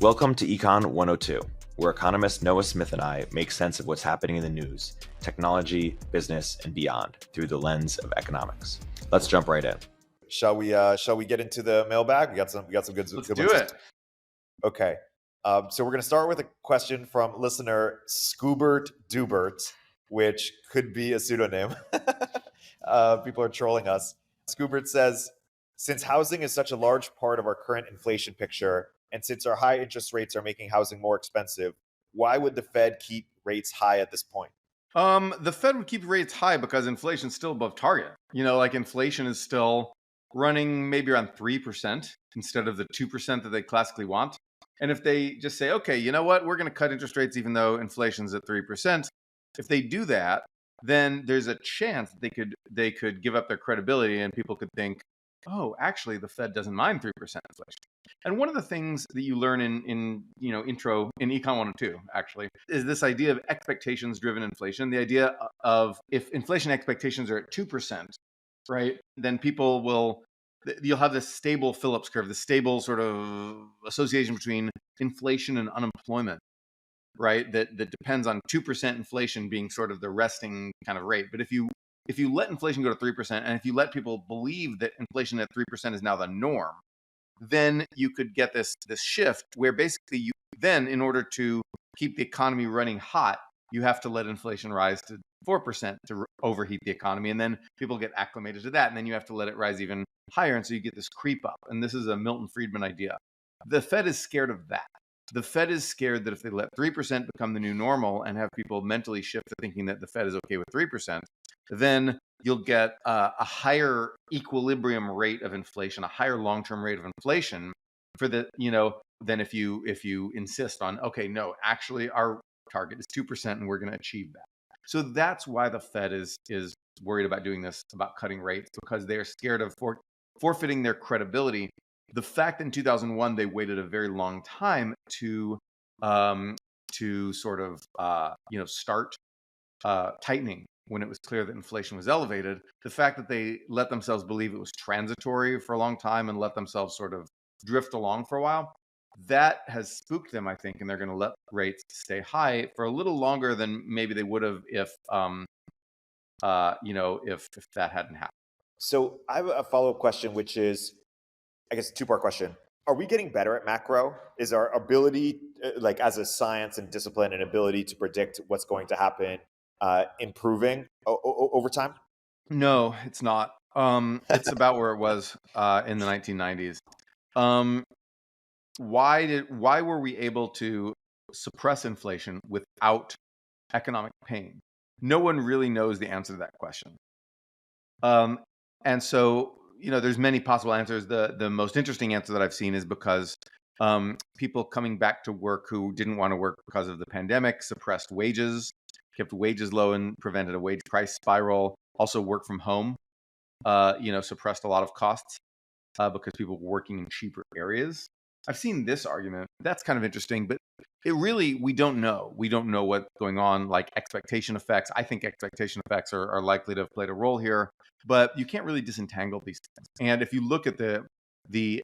Welcome to Econ 102, where economist Noah Smith and I make sense of what's happening in the news, technology, business, and beyond through the lens of economics. Let's jump right in. Shall we get into the mailbag? We got some good. Let's do it. Okay. So we're going to start with a question from listener Scoobert Dubert, which could be a pseudonym. People are trolling us. Scoobert says, since housing is such a large part of our current inflation picture, and since our high interest rates are making housing more expensive, why would the Fed keep rates high at this point? The Fed would keep rates high because inflation's still above target. Inflation is still running maybe around 3% instead of the 2% that they classically want. And if they just say, okay, you know what, we're going to cut interest rates even though inflation's at 3%, if they do that, then there's a chance that they could give up their credibility and people could think, oh, actually, the Fed doesn't mind 3% inflation. And one of the things that you learn in intro in Econ 102 actually is this idea of expectations-driven inflation. The idea of if inflation expectations are at 2%, right, then you'll have this stable Phillips curve, the stable sort of association between inflation and unemployment, right? That depends on 2% inflation being sort of the resting kind of rate. But if you let inflation go to 3%, and if you let people believe that inflation at 3% is now the norm, then you could get this shift where basically then in order to keep the economy running hot, you have to let inflation rise to 4% to overheat the economy. And then people get acclimated to that. And then you have to let it rise even higher. And so you get this creep up. And this is a Milton Friedman idea. The Fed is scared of that. The Fed is scared that if they let 3% become the new normal and have people mentally shift to thinking that the Fed is okay with 3%, then you'll get a higher equilibrium rate of inflation, a higher long-term rate of inflation than if you insist on, okay, no, actually our target is 2% and we're going to achieve that. So that's why the Fed is worried about doing this, about cutting rates, because they're scared of forfeiting their credibility. The fact that in 2001 they waited a very long time to sort of start tightening when it was clear that inflation was elevated, the fact that they let themselves believe it was transitory for a long time and let themselves sort of drift along for a while, that has spooked them, I think, and they're going to let rates stay high for a little longer than maybe they would have if that hadn't happened. So I have a follow-up question, which is, I guess, a two-part question. Are we getting better at macro? Is our ability, like as a science and discipline, and ability to predict what's going to happen improving over time? No, it's not. It's about where it was in the 1990s. Why were we able to suppress inflation without economic pain? No one really knows the answer to that question. And so, there's many possible answers. The most interesting answer that I've seen is because people coming back to work who didn't want to work because of the pandemic suppressed wages, kept wages low and prevented a wage price spiral. Also work from home, suppressed a lot of costs because people were working in cheaper areas. I've seen this argument. That's kind of interesting, but we don't know. We don't know what's going on, like expectation effects. I think expectation effects are likely to have played a role here, but you can't really disentangle these things. And if you look at the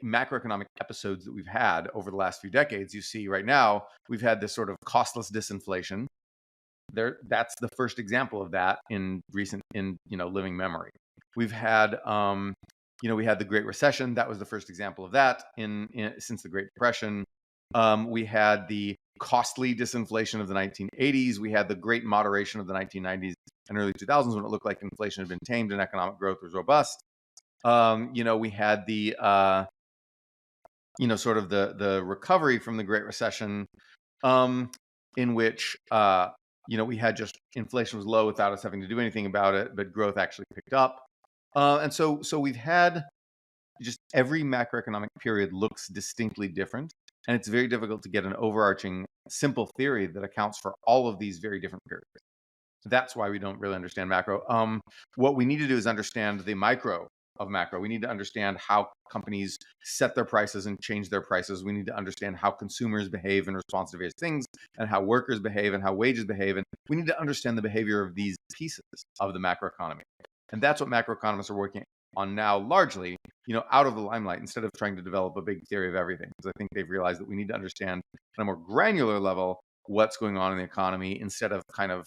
macroeconomic episodes that we've had over the last few decades, you see right now we've had this sort of costless disinflation. That's the first example of that in living memory. We've had we had the Great Recession. That was the first example of that since the Great Depression. We had the costly disinflation of the 1980s. We had the great moderation of the 1990s and early 2000s when it looked like inflation had been tamed and economic growth was robust. We had the sort of the recovery from the Great Recession, in which we had just inflation was low without us having to do anything about it, but growth actually picked up. And so we've had just every macroeconomic period looks distinctly different. And it's very difficult to get an overarching simple theory that accounts for all of these very different periods. That's why we don't really understand macro. What we need to do is understand the micro of macro. We need to understand how companies set their prices and change their prices. We need to understand how consumers behave in response to various things, and how workers behave and how wages behave. And we need to understand the behavior of these pieces of the macroeconomy. And that's what macroeconomists are working on now largely, out of the limelight instead of trying to develop a big theory of everything. Because I think they've realized that we need to understand on a more granular level what's going on in the economy instead of kind of,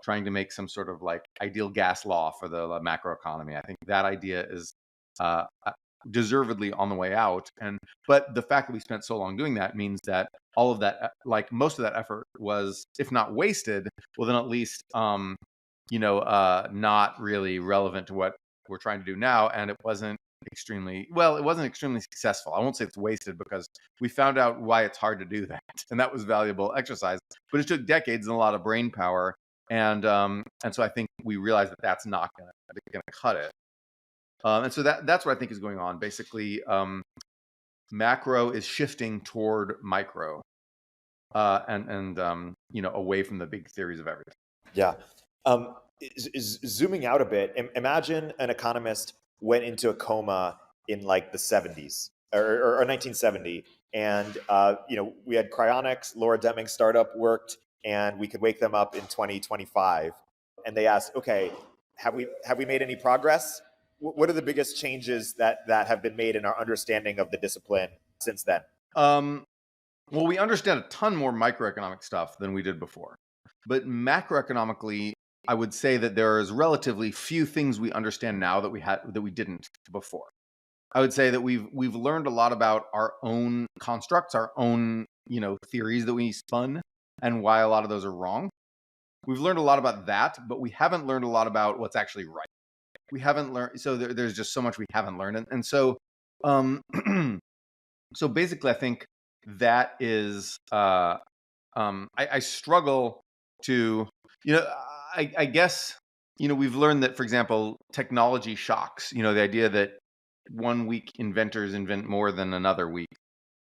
trying to make some sort of like ideal gas law for the macroeconomy. I think that idea is deservedly on the way out. But the fact that we spent so long doing that means that all of that, like most of that effort was, if not wasted, well, then at least, not really relevant to what we're trying to do now. And it wasn't extremely successful. I won't say it's wasted because we found out why it's hard to do that. And that was valuable exercise, but it took decades and a lot of brain power. And so I think we realized that that's not going to cut it. And so that's what I think is going on. Basically, macro is shifting toward micro, and away from the big theories of everything. Yeah. Zooming out a bit, imagine an economist went into a coma in like the 70s or 1970, and we had cryonics, Laura Deming's startup worked, and we could wake them up in 2025, and they asked, okay, have we made any progress? What are the biggest changes that have been made in our understanding of the discipline since then? Well, we understand a ton more microeconomic stuff than we did before. But macroeconomically, I would say that there is relatively few things we understand now that we didn't before. I would say that we've learned a lot about our own constructs, our own, theories that we spun, and why a lot of those are wrong. We've learned a lot about that, but we haven't learned a lot about what's actually right. We haven't learned, so there's just so much we haven't learned, and so so basically, I think that is I struggle to, I guess, we've learned that, for example, technology shocks, the idea that 1 week inventors invent more than another week,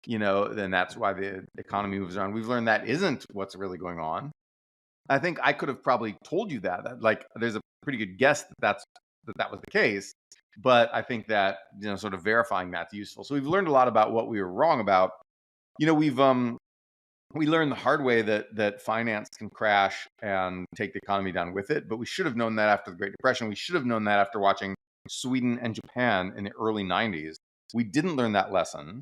then that's why the economy moves on. We've learned that isn't what's really going on. I think I could have probably told you that like there's a pretty good guess that was the case, but I think that, sort of verifying that's useful. So we've learned a lot about what we were wrong about. We learned the hard way that finance can crash and take the economy down with it, but we should have known that after the Great Depression. We should have known that after watching Sweden and Japan in the early 90s. We didn't learn that lesson,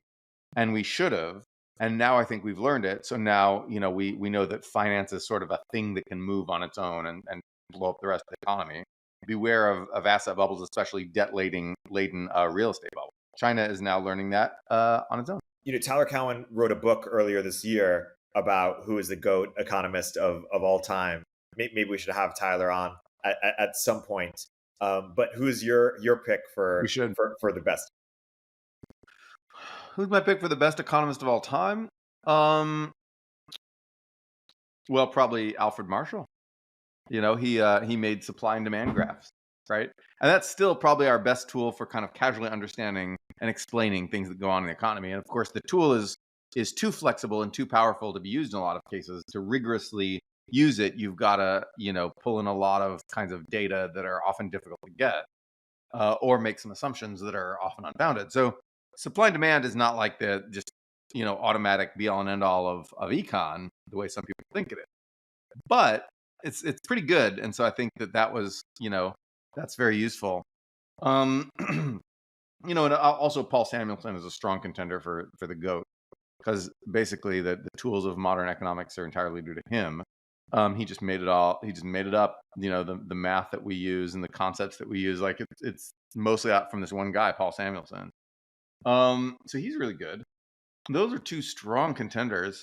and we should have. And now I think we've learned it. So now, we know that finance is sort of a thing that can move on its own and blow up the rest of the economy. Beware of asset bubbles, especially debt-laden real estate bubble. China is now learning that on its own. Tyler Cowen wrote a book earlier this year about who is the GOAT economist of all time. Maybe we should have Tyler on at some point. But who's your pick for the best? Who's my pick for the best economist of all time? Well, probably Alfred Marshall. He made supply and demand graphs, right? And that's still probably our best tool for kind of casually understanding and explaining things that go on in the economy. And of course, the tool is too flexible and too powerful to be used in a lot of cases. To rigorously use it, you've got to, pull in a lot of kinds of data that are often difficult to get, or make some assumptions that are often unfounded. So supply and demand is not like the just, automatic be all and end all of econ, the way some people think it is. But it's pretty good. And so I think that was, that's very useful. And also Paul Samuelson is a strong contender for the GOAT, because basically the tools of modern economics are entirely due to him. He just made it all. He just made it up. The math that we use and the concepts that we use, like it's mostly out from this one guy, Paul Samuelson. So he's really good. Those are two strong contenders.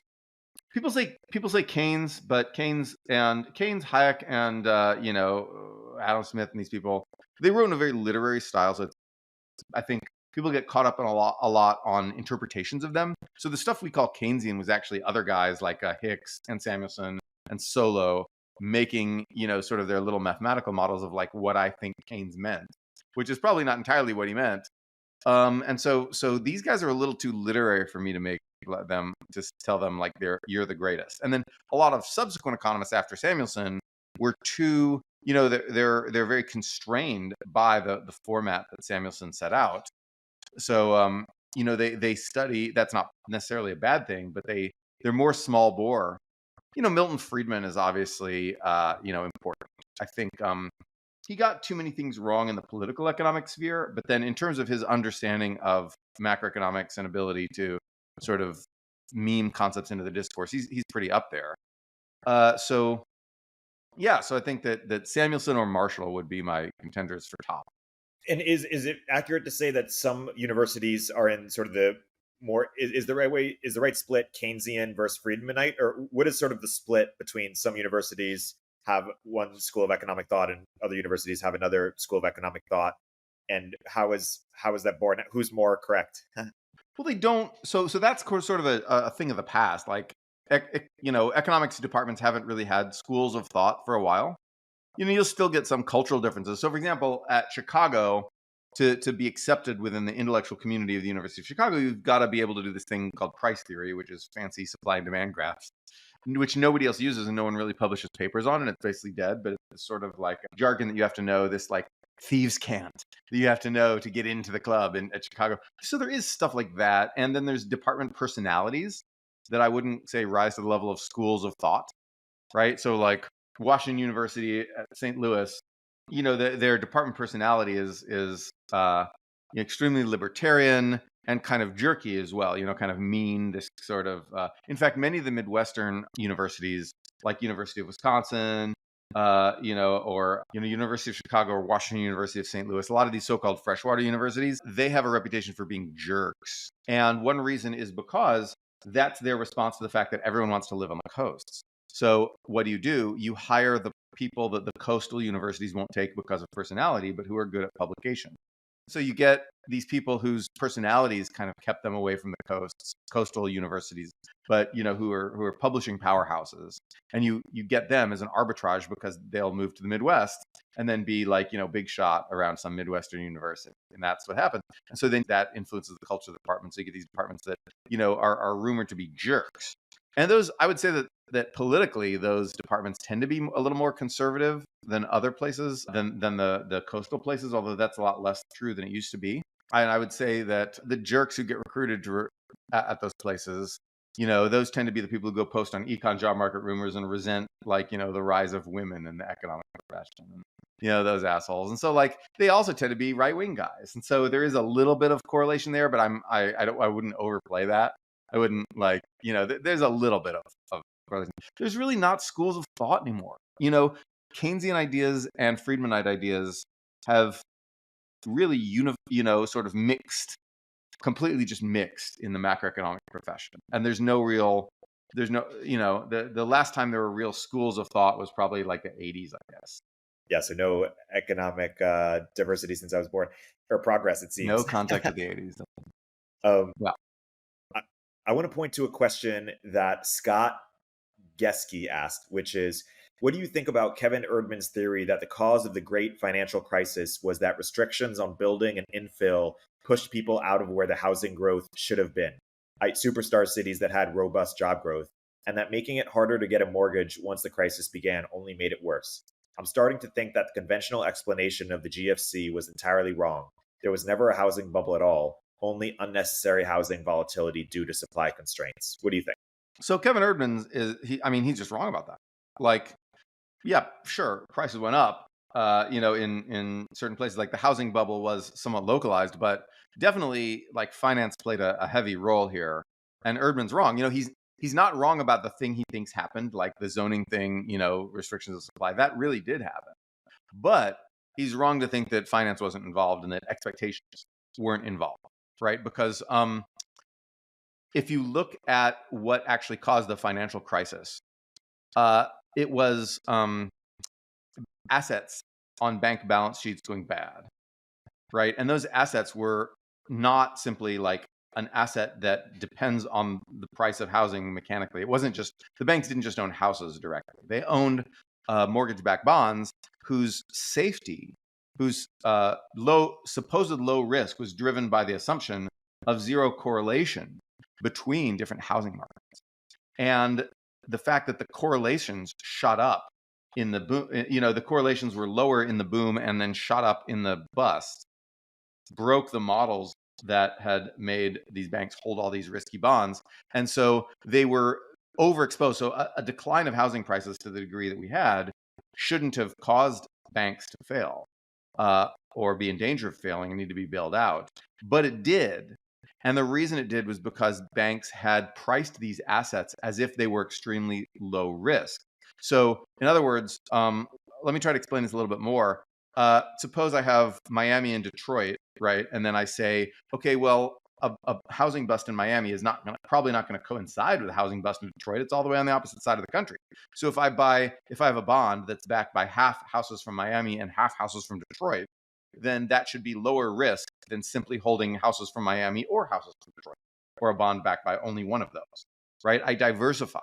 People say Keynes, but Keynes, Hayek, and Adam Smith and these people, they wrote in a very literary style. So I think people get caught up in a lot on interpretations of them. So the stuff we call Keynesian was actually other guys like Hicks and Samuelson and Solow making, sort of their little mathematical models of like what I think Keynes meant, which is probably not entirely what he meant. And so these guys are a little too literary for me to make them, just tell them like you're the greatest. And then a lot of subsequent economists after Samuelson were too, they're very constrained by the format that Samuelson set out. So they study. That's not necessarily a bad thing, but they're more small bore. Milton Friedman is obviously important. I think he got too many things wrong in the political economic sphere, but then in terms of his understanding of macroeconomics and ability to sort of meme concepts into the discourse, he's pretty up there. So yeah, so I think that Samuelson or Marshall would be my contenders for top. And is it accurate to say that some universities are in sort of the more is the right way is the right split Keynesian versus Friedmanite, or what is sort of the split between some universities have one school of economic thought and other universities have another school of economic thought, and how is that born? Who's more correct? Well, they don't. So that's sort of a thing of the past. Like, economics departments haven't really had schools of thought for a while. You'll still get some cultural differences. So, for example, at Chicago, to be accepted within the intellectual community of the University of Chicago, you've got to be able to do this thing called price theory, which is fancy supply and demand graphs, which nobody else uses and no one really publishes papers on, and it's basically dead. But it's sort of like a jargon that you have to know. This like thieves can't that you have to know to get into the club at Chicago. So there is stuff like that, and then there's department personalities that I wouldn't say rise to the level of schools of thought, right? So like Washington University at St. Louis, their department personality is extremely libertarian and kind of jerky as well. Kind of mean. This sort of, in fact, many of the Midwestern universities, like University of Wisconsin, or University of Chicago or Washington University of St. Louis, a lot of these so-called freshwater universities, they have a reputation for being jerks. And one reason is because that's their response to the fact that everyone wants to live on the coasts. So what do? You hire the people that the coastal universities won't take because of personality, but who are good at publication. So you get these people whose personalities kind of kept them away from the coastal universities, but who are publishing powerhouses, and you get them as an arbitrage because they'll move to the Midwest and then be like big shot around some Midwestern university, and that's what happens. And so then that influences the culture of the department. So you get these departments that are rumored to be jerks, and those I would say that politically those departments tend to be a little more conservative than other places, than the coastal places, although that's a lot less true than it used to be. And I would say that the jerks who get recruited at those places, those tend to be the people who go post on econ job market rumors and resent the rise of women in the economic profession, and those assholes. And so like they also tend to be right-wing guys. And so there is a little bit of correlation there, but I wouldn't overplay that. I wouldn't there's a little bit of correlation. There's really not schools of thought anymore. Keynesian ideas and Friedmanite ideas have really sort of completely just mixed in the macroeconomic profession. And the last time there were real schools of thought was probably like the 80s, I guess. Yeah, so no economic diversity since I was born, or progress, it seems. No contact with the 80s. Yeah. I want to point to a question that Scott Geske asked, which is, what do you think about Kevin Erdman's theory that the cause of the great financial crisis was that restrictions on building and infill pushed people out of where the housing growth should have been, superstar cities that had robust job growth, and that making it harder to get a mortgage once the crisis began only made it worse? I'm starting to think that the conventional explanation of the GFC was entirely wrong. There was never a housing bubble at all, only unnecessary housing volatility due to supply constraints. What do you think? So Kevin Erdman he's just wrong about that. Like, yeah, sure, prices went up, in certain places. Like the housing bubble was somewhat localized, but definitely like finance played a heavy role here. And Erdman's wrong. He's not wrong about the thing he thinks happened, like the zoning thing, restrictions of supply. That really did happen. But he's wrong to think that finance wasn't involved and that expectations weren't involved, right? Because if you look at what actually caused the financial crisis, it was assets on bank balance sheets going bad, right? And those assets were not simply like an asset that depends on the price of housing mechanically. It wasn't just, the banks didn't just own houses directly. They owned mortgage-backed bonds whose safety, whose supposed low risk was driven by the assumption of zero correlation between different housing markets. And the fact that the correlations shot up in the boom, the correlations were lower in the boom and then shot up in the bust, broke the models that had made these banks hold all these risky bonds. And so they were overexposed. So a decline of housing prices to the degree that we had shouldn't have caused banks to fail or be in danger of failing and need to be bailed out. But it did. And the reason it did was because banks had priced these assets as if they were extremely low risk. So, in other words, let me try to explain this a little bit more. Suppose I have Miami and Detroit, right? And then I say, okay, well, a housing bust in Miami is probably not going to coincide with a housing bust in Detroit. It's all the way on the opposite side of the country. So if I have a bond that's backed by half houses from Miami and half houses from Detroit, then that should be lower risk than simply holding houses from Miami or houses from Detroit, or a bond backed by only one of those, right? I diversify,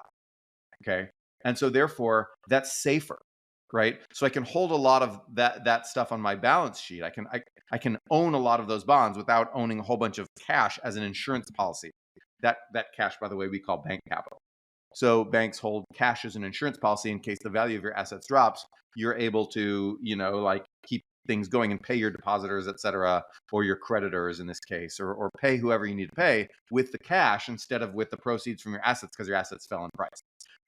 okay? And so therefore, that's safer, right? So I can hold a lot of that stuff on my balance sheet. I can own a lot of those bonds without owning a whole bunch of cash as an insurance policy. That cash, by the way, we call bank capital. So banks hold cash as an insurance policy in case the value of your assets drops. You're able to, keep things going and pay your depositors, et cetera, or your creditors in this case, or pay whoever you need to pay with the cash instead of with the proceeds from your assets because your assets fell in price.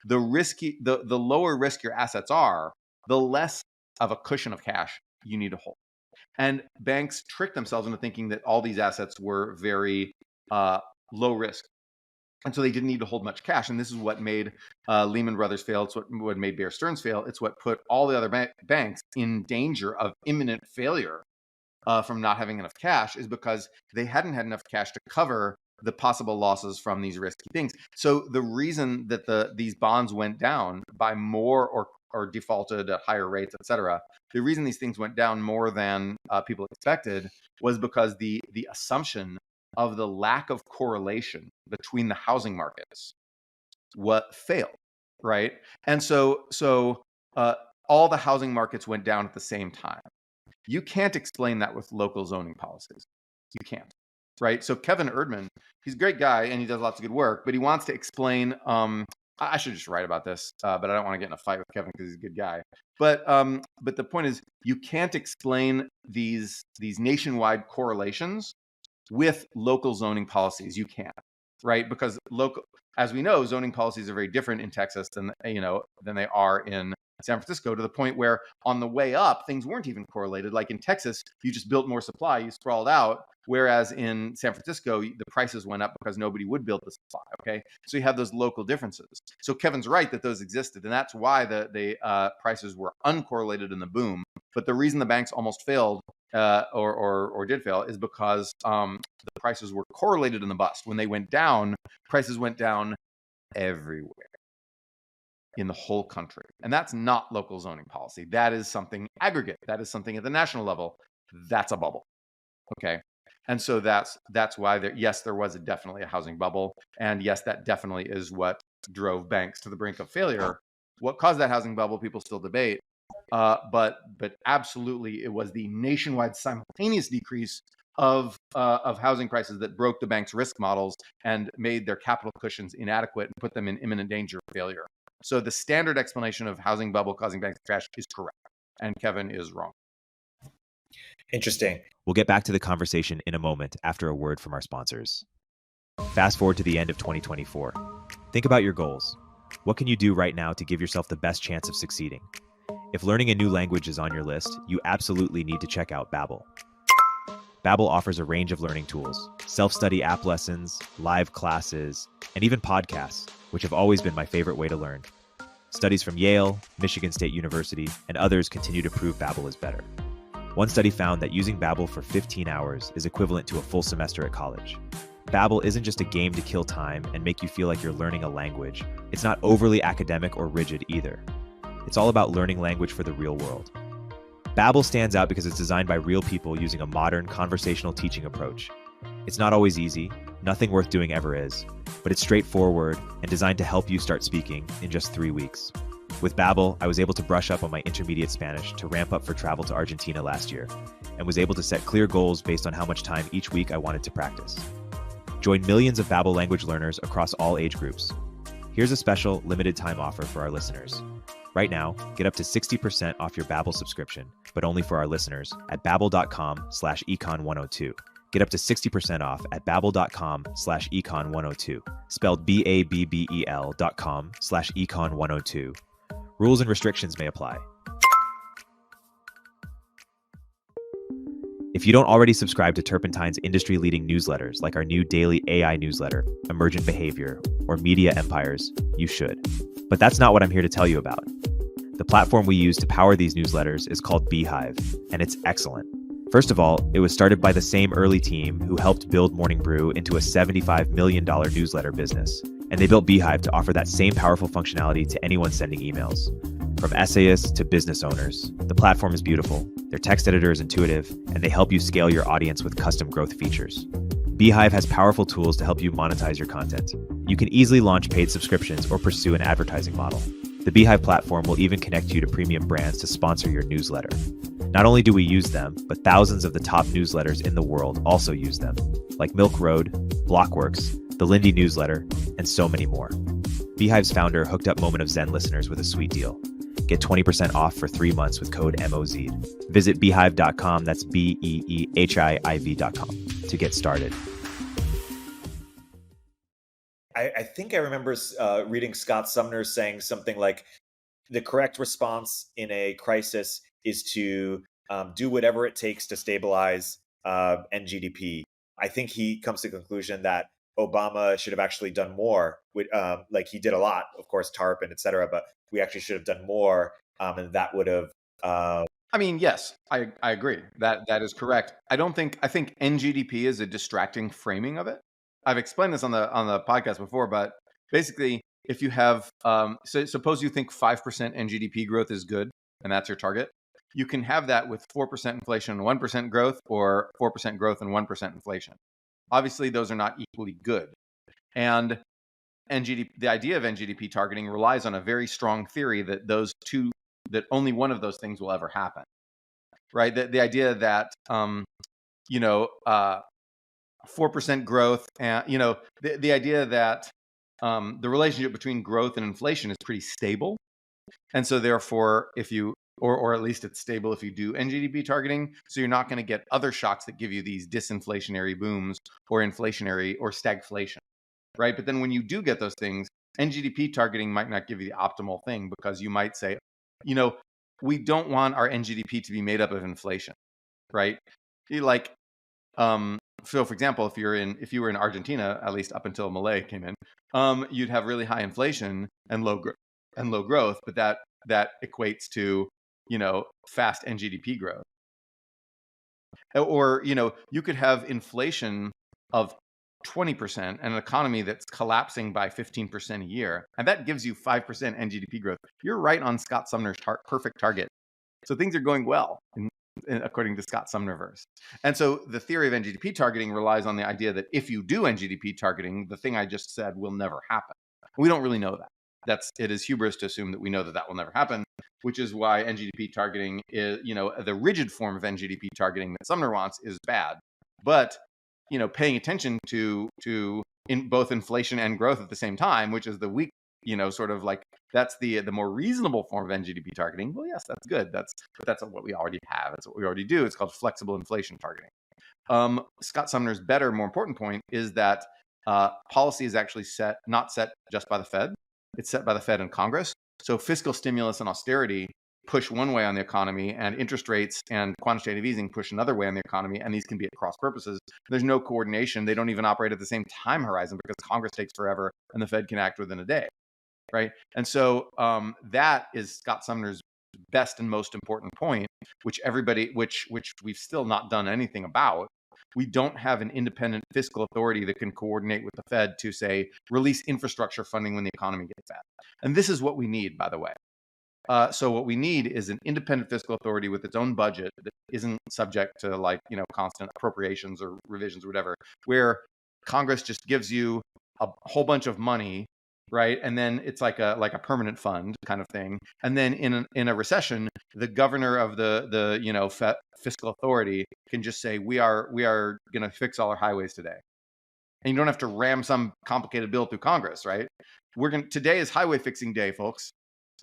The lower risk your assets are, the less of a cushion of cash you need to hold. And banks trick themselves into thinking that all these assets were very low risk. And so they didn't need to hold much cash. And this is what made Lehman Brothers fail. It's what made Bear Stearns fail. It's what put all the other banks in danger of imminent failure from not having enough cash, is because they hadn't had enough cash to cover the possible losses from these risky things. So the reason that these bonds went down by more or defaulted at higher rates, et cetera, the reason these things went down more than people expected was because the assumption of the lack of correlation between the housing markets failed, right? And so all the housing markets went down at the same time. You can't explain that with local zoning policies. You can't, right? So Kevin Erdman, he's a great guy and he does lots of good work, but he wants to explain. I should just write about this, but I don't want to get in a fight with Kevin because he's a good guy. But the point is, you can't explain these nationwide correlations with local zoning policies. You can't, right? Because as we know, zoning policies are very different in Texas than they are in San Francisco, to the point where on the way up, things weren't even correlated. Like in Texas, you just built more supply, you sprawled out. Whereas in San Francisco, the prices went up because nobody would build the supply, okay? So you have those local differences. So Kevin's right that those existed, and that's why the prices were uncorrelated in the boom. But the reason the banks almost failed or did fail is because the prices were correlated in the bust. When they went down, prices went down everywhere in the whole country. And that's not local zoning policy. That is something aggregate. That is something at the national level. That's a bubble, okay? And so that's why there was definitely a housing bubble. And yes, that definitely is what drove banks to the brink of failure. What caused that housing bubble, people still debate. But absolutely, it was the nationwide simultaneous decrease of housing prices that broke the bank's risk models and made their capital cushions inadequate and put them in imminent danger of failure. So the standard explanation of housing bubble causing banks to crash is correct, and Kevin is wrong. Interesting. We'll get back to the conversation in a moment after a word from our sponsors. Fast forward to the end of 2024. Think about your goals. What can you do right now to give yourself the best chance of succeeding? If learning a new language is on your list, you absolutely need to check out Babbel. Babbel offers a range of learning tools, self-study app lessons, live classes, and even podcasts, which have always been my favorite way to learn. Studies from Yale, Michigan State University, and others continue to prove Babbel is better. One study found that using Babbel for 15 hours is equivalent to a full semester at college. Babbel isn't just a game to kill time and make you feel like you're learning a language. It's not overly academic or rigid either. It's all about learning language for the real world. Babbel stands out because it's designed by real people using a modern conversational teaching approach. It's not always easy, nothing worth doing ever is, but it's straightforward and designed to help you start speaking in just 3 weeks. With Babbel, I was able to brush up on my intermediate Spanish to ramp up for travel to Argentina last year, and was able to set clear goals based on how much time each week I wanted to practice. Join millions of Babbel language learners across all age groups. Here's a special limited time offer for our listeners. Right now, get up to 60% off your Babbel subscription, but only for our listeners at babbel.com/econ102. Get up to 60% off at babbel.com/econ102, spelled BABBEL.com/econ102. Rules and restrictions may apply. If you don't already subscribe to Turpentine's industry-leading newsletters like our new daily AI newsletter, Emergent Behavior, or Media Empires, you should. But that's not what I'm here to tell you about. The platform we use to power these newsletters is called Beehiiv, and it's excellent. First of all, it was started by the same early team who helped build Morning Brew into a $75 million newsletter business, and they built Beehiiv to offer that same powerful functionality to anyone sending emails. From essayists to business owners, the platform is beautiful, their text editor is intuitive, and they help you scale your audience with custom growth features. Beehiiv has powerful tools to help you monetize your content. You can easily launch paid subscriptions or pursue an advertising model. The Beehiiv platform will even connect you to premium brands to sponsor your newsletter. Not only do we use them, but thousands of the top newsletters in the world also use them, like Milk Road, Blockworks, the Lindy newsletter, and so many more. Beehiiv's founder hooked up Moment of Zen listeners with a sweet deal. Get 20% off for 3 months with code MOZ. Visit beehiiv.com, that's BEEHIIV.com, to get started. I think I remember reading Scott Sumner saying something like, the correct response in a crisis is to do whatever it takes to stabilize NGDP. I think he comes to the conclusion that Obama should have actually done more. Like he did a lot, of course, TARP and et cetera, but we actually should have done more, and that would have. I mean, yes, I agree. That is correct. I think NGDP is a distracting framing of it. I've explained this on the podcast before, but basically, if you have, so suppose you think 5% NGDP growth is good, and that's your target, you can have that with 4% inflation and 1% growth, or 4% growth and 1% inflation. Obviously, those are not equally good. And the idea of NGDP targeting relies on a very strong theory that that only one of those things will ever happen, right? The idea that, 4% growth, and the idea that the relationship between growth and inflation is pretty stable, and so therefore, if you or at least it's stable if you do NGDP targeting, so you're not going to get other shocks that give you these disinflationary booms or inflationary or stagflation, right? But then when you do get those things, NGDP targeting might not give you the optimal thing, because you might say, we don't want our NGDP to be made up of inflation, right? So for example, if you were in Argentina, at least up until Malay came in, you'd have really high inflation and low growth, but that equates to fast NGDP growth. Or you could have inflation of 20% and an economy that's collapsing by 15% a year, and that gives you 5% NGDP growth. You're right on Scott Sumner's perfect target. So things are going well, according to Scott Sumnerverse. And so the theory of NGDP targeting relies on the idea that if you do NGDP targeting, the thing I just said will never happen. We don't really know that. It is hubris to assume that we know that will never happen, which is why NGDP targeting is, the rigid form of NGDP targeting that Sumner wants is bad. But, paying attention to in both inflation and growth at the same time, which is the weak, sort of like, that's the more reasonable form of NGDP targeting. Well, yes, that's good. But that's what we already have. That's what we already do. It's called flexible inflation targeting. Scott Sumner's better, more important point is that policy is actually not set just by the Fed. It's set by the Fed and Congress. So fiscal stimulus and austerity push one way on the economy, and interest rates and quantitative easing push another way on the economy, and these can be at cross purposes. There's no coordination. They don't even operate at the same time horizon, because Congress takes forever and the Fed can act within a day, right? And so that is Scott Sumner's best and most important point, which we've still not done anything about. We don't have an independent fiscal authority that can coordinate with the Fed to, say, release infrastructure funding when the economy gets bad. And this is what we need, by the way. So what we need is an independent fiscal authority with its own budget that isn't subject to constant appropriations or revisions or whatever, where Congress just gives you a whole bunch of money, right? And then it's like a permanent fund kind of thing. And then in a recession, the governor of the fiscal authority can just say, we are going to fix all our highways today. And you don't have to ram some complicated bill through Congress, right? Today is highway fixing day, folks.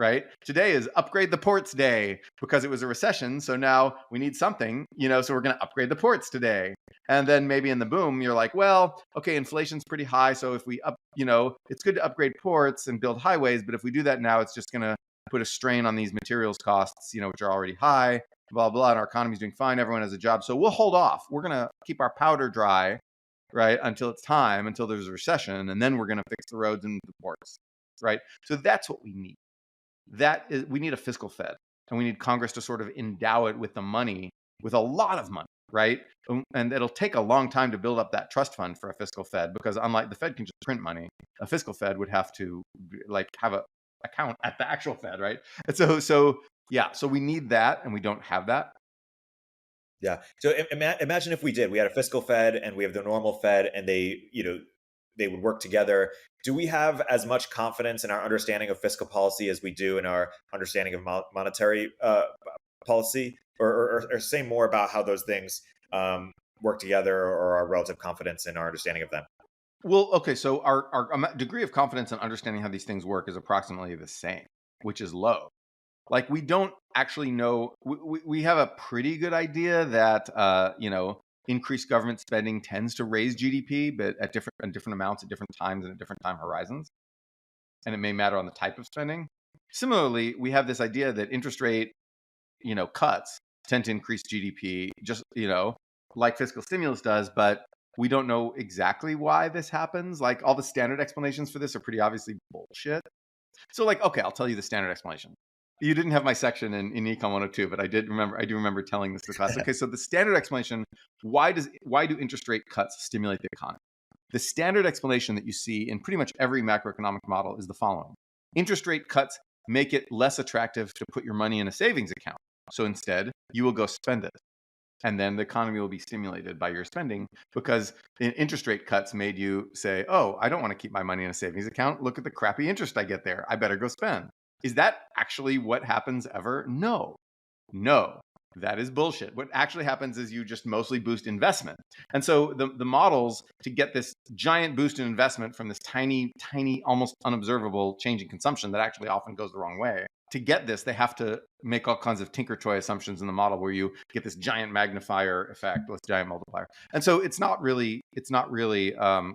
Right? Today is upgrade the ports day, because it was a recession. So now we need something, so we're going to upgrade the ports today. And then maybe in the boom, you're like, well, okay, inflation's pretty high. So if we it's good to upgrade ports and build highways. But if we do that now, it's just going to put a strain on these materials costs, which are already high. blah, blah, and our economy's doing fine. Everyone has a job. So we'll hold off. We're going to keep our powder dry, right, until it's time, until there's a recession, and then we're going to fix the roads and the ports, right? So that's what we need. We need a fiscal Fed, and we need Congress to sort of endow it with the money, with a lot of money, right? And it'll take a long time to build up that trust fund for a fiscal Fed, because unlike the Fed can just print money, a fiscal Fed would have to like have a account at the actual Fed, right? And so we need that, and we don't have that. Yeah. So imagine if we did. We had a fiscal Fed and we have the normal Fed, and they would work together. Do we have as much confidence in our understanding of fiscal policy as we do in our understanding of monetary policy, or say more about how those things work together, or our relative confidence in our understanding of them? Well, okay, so our degree of confidence in understanding how these things work is approximately the same, which is low. Like, we don't actually know. We have a pretty good idea that increased government spending tends to raise GDP, but at different amounts at different times and at different time horizons, and it may matter on the type of spending. Similarly, we have this idea that interest rate cuts tend to increase GDP, just like fiscal stimulus does, but we don't know exactly why this happens. Like, all the standard explanations for this are pretty obviously bullshit. So, like, okay, I'll tell you the standard explanation. You didn't have my section in Econ 102, but I do remember telling this to class. Okay, so the standard explanation, why do interest rate cuts stimulate the economy? The standard explanation that you see in pretty much every macroeconomic model is the following. Interest rate cuts make it less attractive to put your money in a savings account. So instead, you will go spend it. And then the economy will be stimulated by your spending, because interest rate cuts made you say, oh, I don't want to keep my money in a savings account. Look at the crappy interest I get there. I better go spend. Is that actually what happens ever? No, that is bullshit. What actually happens is you just mostly boost investment. And so the models, to get this giant boost in investment from this tiny, almost unobservable change in consumption that actually often goes the wrong way, to get this, they have to make all kinds of tinker toy assumptions in the model where you get this giant magnifier effect, this giant multiplier. And so it's not really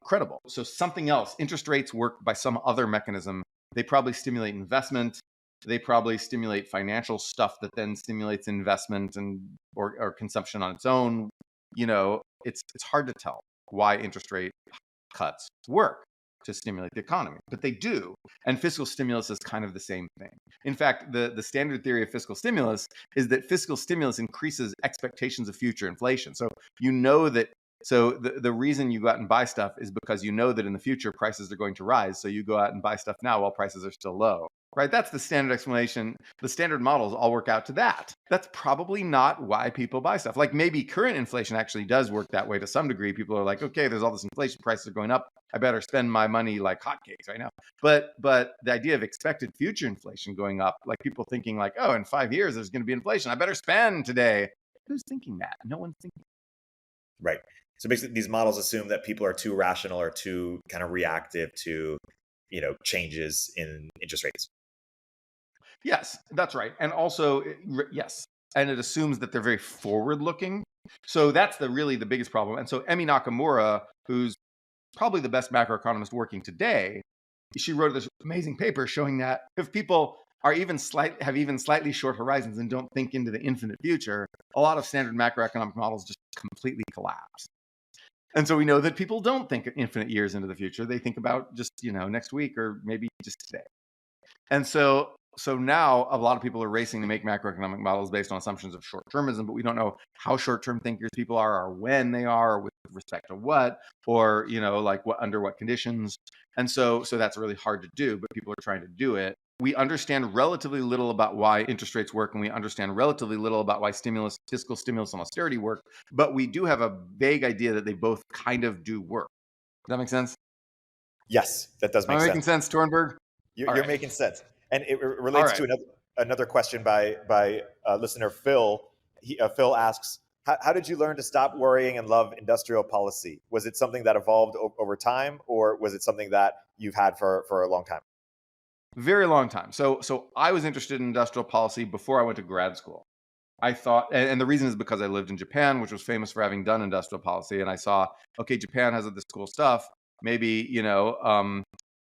credible. So something else, interest rates work by some other mechanism. They probably stimulate investment. They probably stimulate financial stuff that then stimulates investment or consumption on its own. It's hard to tell why interest rate cuts work to stimulate the economy, but they do. And fiscal stimulus is kind of the same thing. In fact, the standard theory of fiscal stimulus is that fiscal stimulus increases expectations of future inflation. So the reason you go out and buy stuff is because you know that in the future prices are going to rise. So you go out and buy stuff now while prices are still low. Right? That's the standard explanation. The standard models all work out to that. That's probably not why people buy stuff. Like, maybe current inflation actually does work that way to some degree. People are like, okay, there's all this inflation, prices are going up. I better spend my money like hotcakes right now. But the idea of expected future inflation going up, like people thinking like, oh, in 5 years there's going to be inflation, I better spend today. Who's thinking that? No one's thinking. Right. So basically, these models assume that people are too rational or too kind of reactive to, changes in interest rates. Yes, that's right. And also, yes, and it assumes that they're very forward-looking. So that's really the biggest problem. And so Emi Nakamura, who's probably the best macroeconomist working today, she wrote this amazing paper showing that if people are have even slightly short horizons and don't think into the infinite future, a lot of standard macroeconomic models just completely collapse. And so we know that people don't think infinite years into the future. They think about just, next week or maybe just today. And so now a lot of people are racing to make macroeconomic models based on assumptions of short-termism, but we don't know how short-term thinkers people are, or when they are, or with respect to what, or like under what conditions. And so that's really hard to do, but people are trying to do it. We understand relatively little about why interest rates work, and we understand relatively little about why fiscal stimulus and austerity work, but we do have a vague idea that they both kind of do work. Does that make sense? Yes, that does make sense. Am I making sense, Torenberg? You're making sense. And it relates to another question by listener Phil. Phil asks, how did you learn to stop worrying and love industrial policy? Was it something that evolved over time, or was it something that you've had for a long time? Very long time. So I was interested in industrial policy before I went to grad school. I thought, and the reason is because I lived in Japan, which was famous for having done industrial policy. And I saw, okay, Japan has this cool stuff. Maybe,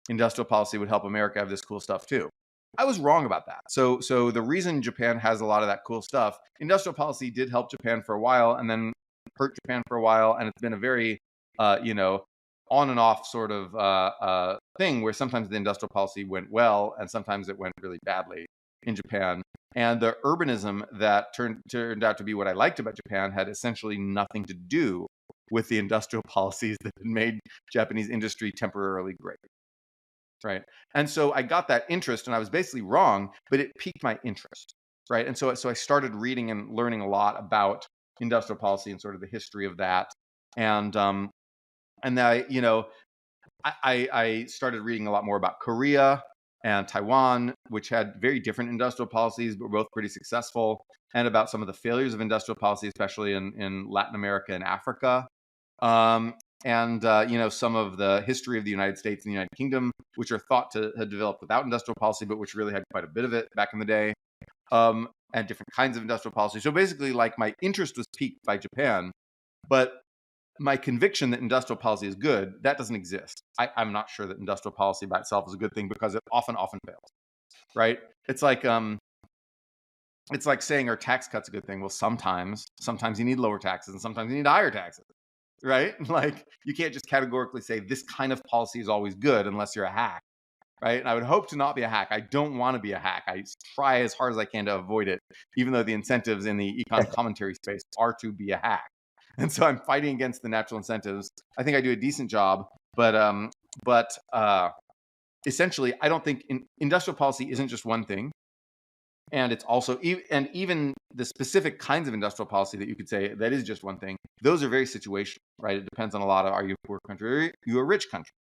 industrial policy would help America have this cool stuff too. I was wrong about that. So the reason Japan has a lot of that cool stuff, industrial policy did help Japan for a while and then hurt Japan for a while, and it's been a very on and off sort of thing where sometimes the industrial policy went well and sometimes it went really badly in Japan. And the urbanism that turned out to be what I liked about Japan had essentially nothing to do with the industrial policies that had made Japanese industry temporarily great. Right. And so I got that interest, and I was basically wrong, but it piqued my interest. Right. And so I started reading and learning a lot about industrial policy and sort of the history of that. And I started reading a lot more about Korea and Taiwan, which had very different industrial policies, but were both pretty successful, and about some of the failures of industrial policy, especially in Latin America and Africa. Some of the history of the United States and the United Kingdom, which are thought to have developed without industrial policy, but which really had quite a bit of it back in the day, and different kinds of industrial policy. So basically, like, my interest was piqued by Japan, but my conviction that industrial policy is good, that doesn't exist. I'm not sure that industrial policy by itself is a good thing because it often fails, right? It's like saying are tax cuts a good thing? Well, sometimes you need lower taxes and sometimes you need higher taxes, right? Like, you can't just categorically say this kind of policy is always good unless you're a hack, right? And I would hope to not be a hack. I don't want to be a hack. I try as hard as I can to avoid it, even though the incentives in the econ commentary space are to be a hack. And so I'm fighting against the natural incentives. I think I do a decent job, but essentially, I don't think industrial policy isn't just one thing. And it's also, and even the specific kinds of industrial policy that you could say that is just one thing, those are very situational, right? It depends on a lot of, are you a poor country or are you a rich country,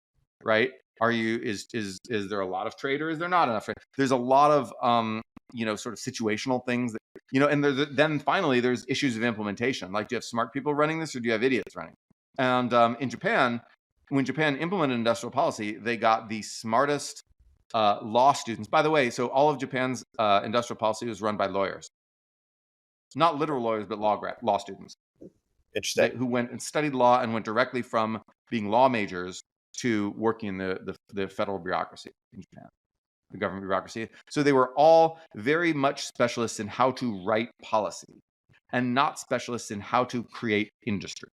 right? Is there a lot of trade or is there not enough trade? There's a lot of, sort of situational things that, and then finally there's issues of implementation. Like, do you have smart people running this or do you have idiots running? And in Japan, when Japan implemented industrial policy, they got the smartest law students. By the way, so all of Japan's industrial policy was run by lawyers, not literal lawyers, but law students. Interesting. Who went and studied law and went directly from being law majors to working in the federal bureaucracy in Japan, the government bureaucracy. So they were all very much specialists in how to write policy and not specialists in how to create industry.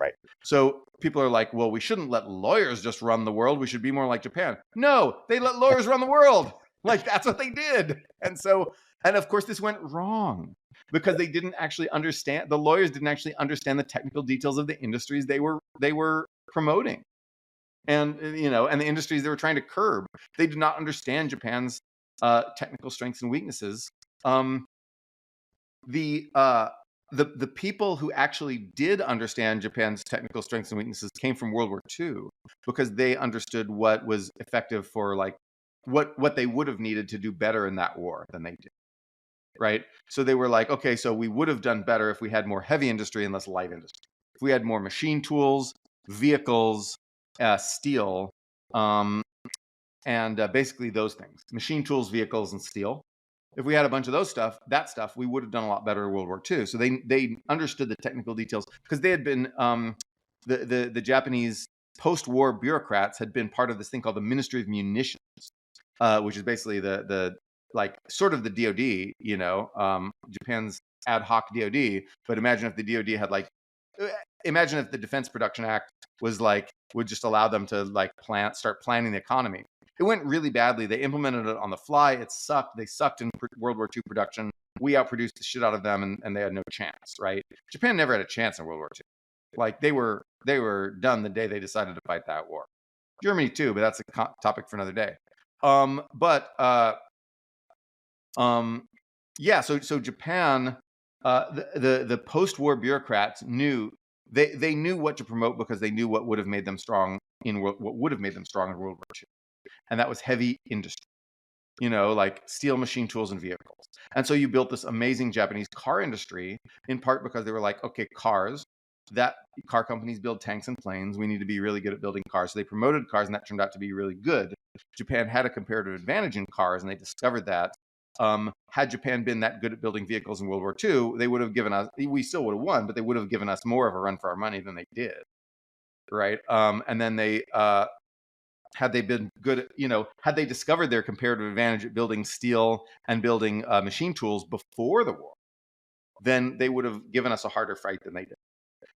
Right. So people are like, well, we shouldn't let lawyers just run the world. We should be more like Japan. No, they let lawyers run the world. Like, that's what they did. And of course, this went wrong because they didn't actually understand, the lawyers didn't actually understand the technical details of the industries they were promoting. And, and the industries they were trying to curb. They did not understand Japan's technical strengths and weaknesses. The people who actually did understand Japan's technical strengths and weaknesses came from World War II because they understood what was effective for, like, what they would have needed to do better in that war than they did, right? So they were like, okay, so we would have done better if we had more heavy industry and less light industry. If we had more machine tools, vehicles, steel, and basically those things, machine tools, vehicles, and steel. If we had a bunch of that stuff, we would have done a lot better in World War II. So they understood the technical details because they had been, the Japanese post-war bureaucrats had been part of this thing called the Ministry of Munitions, which is basically the sort of the DoD, Japan's ad hoc DoD. But imagine if the DoD had imagine if the Defense Production Act would just allow them to start planning the economy. It went really badly. They implemented it on the fly. It sucked. They sucked in World War II production. We outproduced the shit out of them, and they had no chance, right? Japan never had a chance in World War II. Like, they were done the day they decided to fight that war. Germany too, but that's a topic for another day. So Japan, the post-war bureaucrats knew they knew what to promote because they knew what would have made them strong in World War II. And that was heavy industry, like steel, machine tools, and vehicles. And so you built this amazing Japanese car industry, in part because they were like, okay, cars, that car companies build tanks and planes. We need to be really good at building cars. So they promoted cars, and that turned out to be really good. Japan had a comparative advantage in cars, and they discovered that. Had Japan been that good at building vehicles in World War II, they would have given us, we still would have won, but they would have given us more of a run for our money than they did. Right. And then had they been good, had they discovered their comparative advantage at building steel and building machine tools before the war, then they would have given us a harder fight than they did.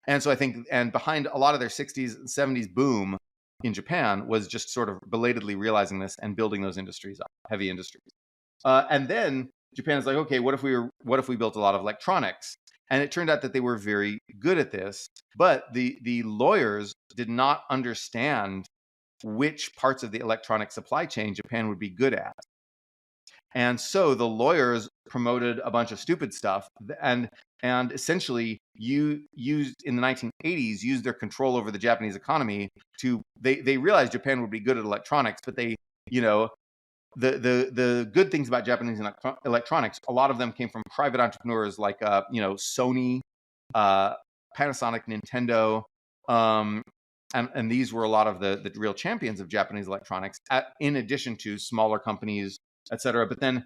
And so I think, and behind a lot of their 60s and 70s boom in Japan was just sort of belatedly realizing this and building those industries up, heavy industries. And then Japan is like, okay, what if we built a lot of electronics? And it turned out that they were very good at this, but the lawyers did not understand which parts of the electronic supply chain Japan would be good at. And so the lawyers promoted a bunch of stupid stuff and essentially you used in the 1980s used their control over the Japanese economy to they realized Japan would be good at electronics, but they, the good things about Japanese electronics, a lot of them came from private entrepreneurs like Sony, Panasonic, Nintendo, and these were a lot of the real champions of Japanese electronics, in addition to smaller companies, etc. But then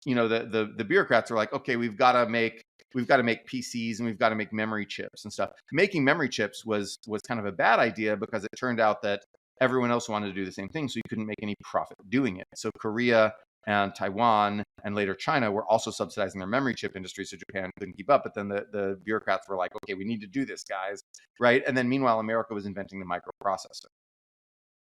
the bureaucrats are like, okay, we've got to make PCs and we've got to make memory chips and stuff. Making memory chips was kind of a bad idea because it turned out that everyone else wanted to do the same thing, so you couldn't make any profit doing it. So Korea and Taiwan and later China were also subsidizing their memory chip industry, so Japan couldn't keep up. But then the bureaucrats were like, okay, we need to do this, guys, right? And then meanwhile, America was inventing the microprocessor.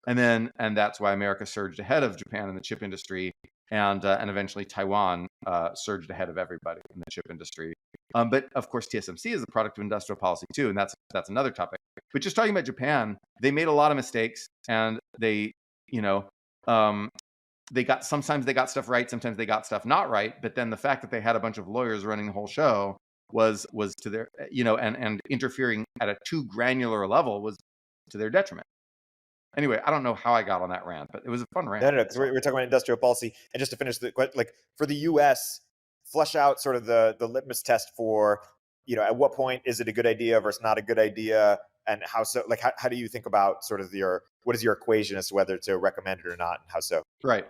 And that's why America surged ahead of Japan in the chip industry, and eventually Taiwan surged ahead of everybody in the chip industry. But of course, TSMC is the product of industrial policy too, and that's another topic. But just talking about Japan, they made a lot of mistakes, and they sometimes they got stuff right, sometimes they got stuff not right. But then the fact that they had a bunch of lawyers running the whole show was to their, and interfering at a too granular level was to their detriment. Anyway, I don't know how I got on that rant, but it was a fun rant. No, because we're talking about industrial policy. And just to finish the question, like for the U.S., flesh out sort of the litmus test for, at what point is it a good idea versus not a good idea, and how so? Like, how do you think about sort of what is your equation as to whether to recommend it or not, and how so? Right.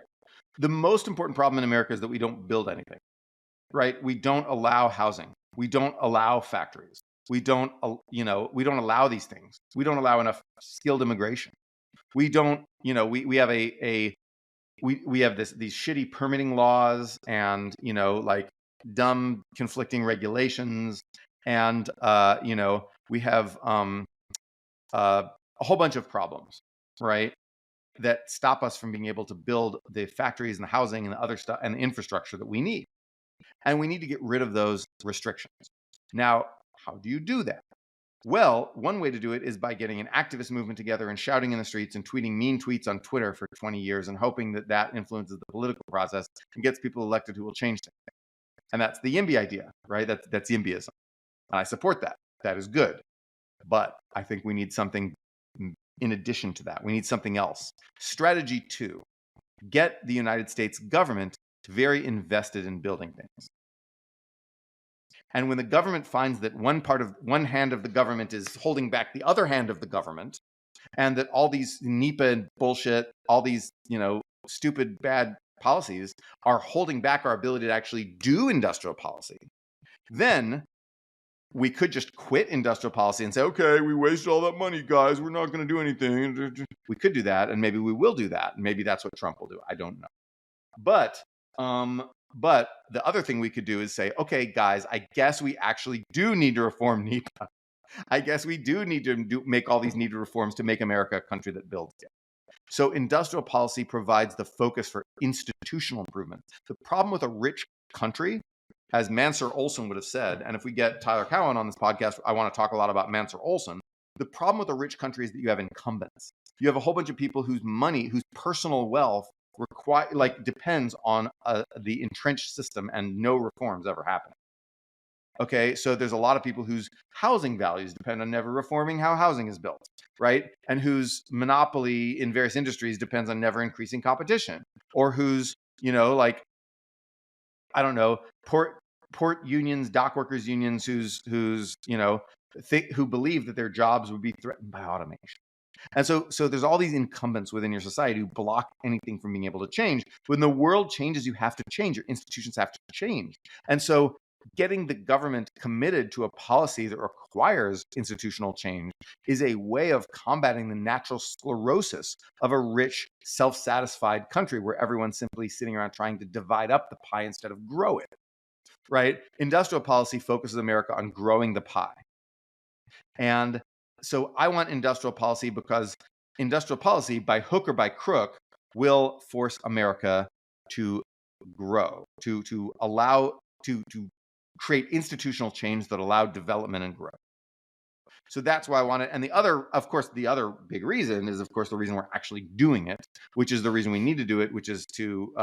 The most important problem in America is that we don't build anything. Right. We don't allow housing. We don't allow factories. We don't allow these things. We don't allow enough skilled immigration. We don't, we have we have these shitty permitting laws and, like dumb conflicting regulations. And, we have a whole bunch of problems, right, that stop us from being able to build the factories and the housing and the other stuff and the infrastructure that we need. And we need to get rid of those restrictions. Now, how do you do that? Well, one way to do it is by getting an activist movement together and shouting in the streets and tweeting mean tweets on Twitter for 20 years and hoping that influences the political process and gets people elected who will change things. And that's the YIMBY idea, right? That's YIMBYism. And I support that. That is good. But I think we need something in addition to that. We need something else. Strategy 2, get the United States government very invested in building things. And when the government finds that one hand of the government is holding back the other hand of the government, and that all these NEPA bullshit, all these, stupid, bad policies are holding back our ability to actually do industrial policy, then we could just quit industrial policy and say, okay, we wasted all that money, guys. We're not going to do anything. We could do that, and maybe we will do that. And maybe that's what Trump will do. I don't know. But the other thing we could do is say, okay, guys, I guess we actually do need to reform NEPA. I guess we do need to make all these needed reforms to make America a country that builds again. So industrial policy provides the focus for institutional improvement. The problem with a rich country, as Mansur Olson would have said, and if we get Tyler Cowen on this podcast, I want to talk a lot about Mansur Olson. The problem with a rich country is that you have incumbents. You have a whole bunch of people whose personal wealth depends on the entrenched system, and no reforms ever happen. Okay, so there's a lot of people whose housing values depend on never reforming how housing is built, right? And whose monopoly in various industries depends on never increasing competition, or whose, port unions, dock workers unions, who believe that their jobs would be threatened by automation. And so there's all these incumbents within your society who block anything from being able to change. When the world changes, you have to change. Your institutions have to change. And so getting the government committed to a policy that requires institutional change is a way of combating the natural sclerosis of a rich, self-satisfied country where everyone's simply sitting around trying to divide up the pie instead of grow it, right? Industrial policy focuses America on growing the pie. And so I want industrial policy because industrial policy, by hook or by crook, will force America to grow, to allow, to create institutional change that allow development and growth. So that's why I want it. And the other big reason is, of course, the reason we're actually doing it, which is the reason we need to do it, which is to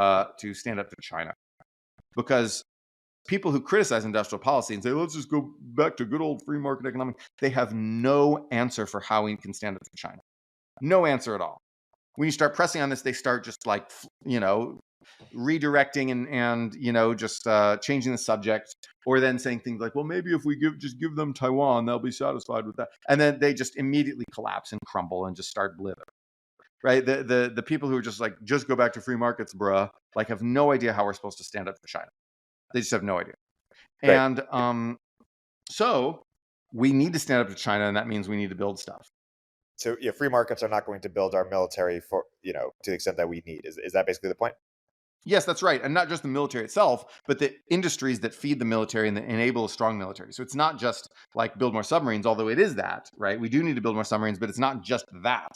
stand up to China. Because people who criticize industrial policy and say, let's just go back to good old free market economics, they have no answer for how we can stand up to China. No answer at all. When you start pressing on this, they start just like, redirecting and just changing the subject, or then saying things like, well, maybe if we just give them Taiwan, they'll be satisfied with that. And then they just immediately collapse and crumble and just start blithering. Right? The people who are just like, just go back to free markets, bruh, like have no idea how we're supposed to stand up to China. They just have no idea. Right. And so we need to stand up to China, and that means we need to build stuff. So yeah, free markets are not going to build our military for, to the extent that we need. Is that basically the point? Yes, that's right. And not just the military itself, but the industries that feed the military and that enable a strong military. So it's not just like build more submarines, although it is that, right? We do need to build more submarines, but it's not just that.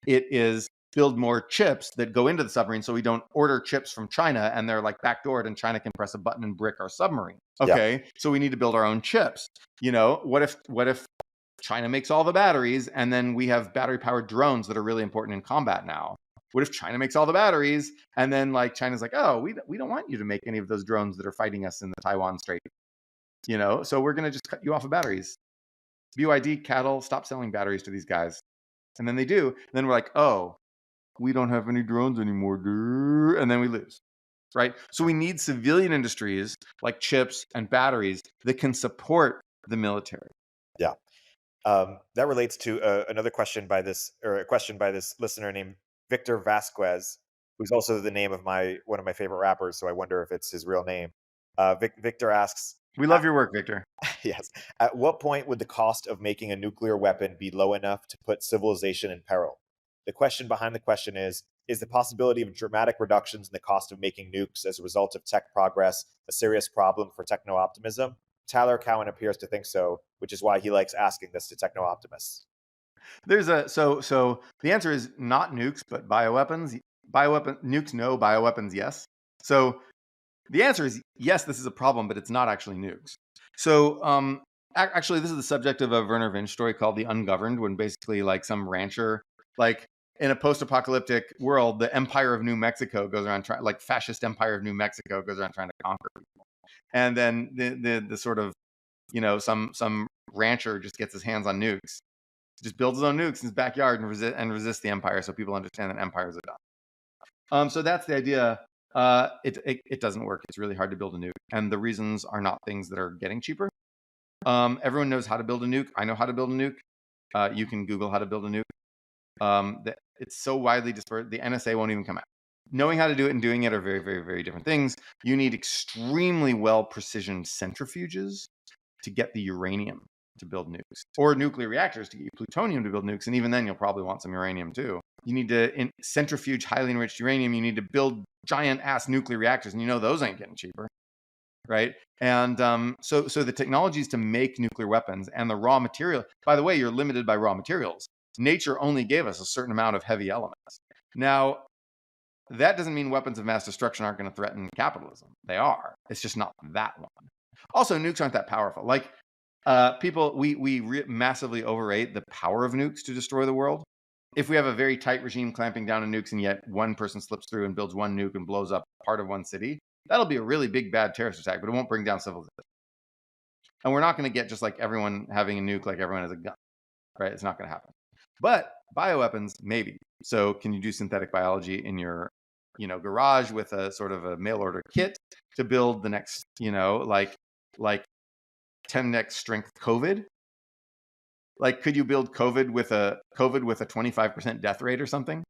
It is build more chips that go into the submarine so we don't order chips from China and they're like backdoored and China can press a button and brick our submarine. Okay, yeah. So we need to build our own chips. What if China makes all the batteries and then we have battery-powered drones that are really important in combat now? What if China makes all the batteries and then like China's like, oh, we don't want you to make any of those drones that are fighting us in the Taiwan Strait, so we're going to just cut you off of batteries. BYD, cattle, stop selling batteries to these guys. And then they do. And then we're like, oh, we don't have any drones anymore, dude. And then we lose, right? So we need civilian industries like chips and batteries that can support the military. Yeah. That relates to another question by this listener named Victor Vasquez, who's also the name of one of my favorite rappers. So I wonder if it's his real name. Victor asks, we love your work, Victor. Yes. At what point would the cost of making a nuclear weapon be low enough to put civilization in peril? The question behind the question is the possibility of dramatic reductions in the cost of making nukes as a result of tech progress a serious problem for techno-optimism? Tyler Cowen appears to think so, which is why he likes asking this to techno-optimists. So the answer is not nukes, but bioweapons. Nukes, no. Bioweapons, yes. So the answer is yes, this is a problem, but it's not actually nukes. So actually, this is the subject of a Werner Vinge story called The Ungoverned, when basically like some rancher, like in a post-apocalyptic world, the Empire of New Mexico goes around fascist Empire of New Mexico goes around trying to conquer people. And then the sort of, some rancher just gets his hands on nukes, just builds his own nukes in his backyard and resists the empire, so people understand that empires are done. So that's the idea. It doesn't work. It's really hard to build a nuke, and the reasons are not things that are getting cheaper. Everyone knows how to build a nuke. I know how to build a nuke. You can Google how to build a nuke. It's so widely dispersed, the NSA won't even come out. Knowing how to do it and doing it are very, very, very different things. You need extremely well precisioned centrifuges to get the uranium to build nukes, or nuclear reactors to get you plutonium to build nukes. And even then, you'll probably want some uranium too. You need to centrifuge highly enriched uranium. You need to build giant ass nuclear reactors, and those ain't getting cheaper, right? And so the technologies to make nuclear weapons and the raw material. By the way, you're limited by raw materials. Nature only gave us a certain amount of heavy elements. Now, that doesn't mean weapons of mass destruction aren't going to threaten capitalism. They are. It's just not that one. Also, nukes aren't that powerful. Like we massively overrate the power of nukes to destroy the world. If we have a very tight regime clamping down on nukes and yet one person slips through and builds one nuke and blows up part of one city, that'll be a really big bad terrorist attack, but it won't bring down civilization. And we're not going to get just like everyone having a nuke like everyone has a gun, right? It's not going to happen. But bioweapons, maybe. So can you do synthetic biology in your, garage with a sort of a mail order kit to build the next, like 10x strength COVID? Like, could you build COVID with a 25% death rate or something?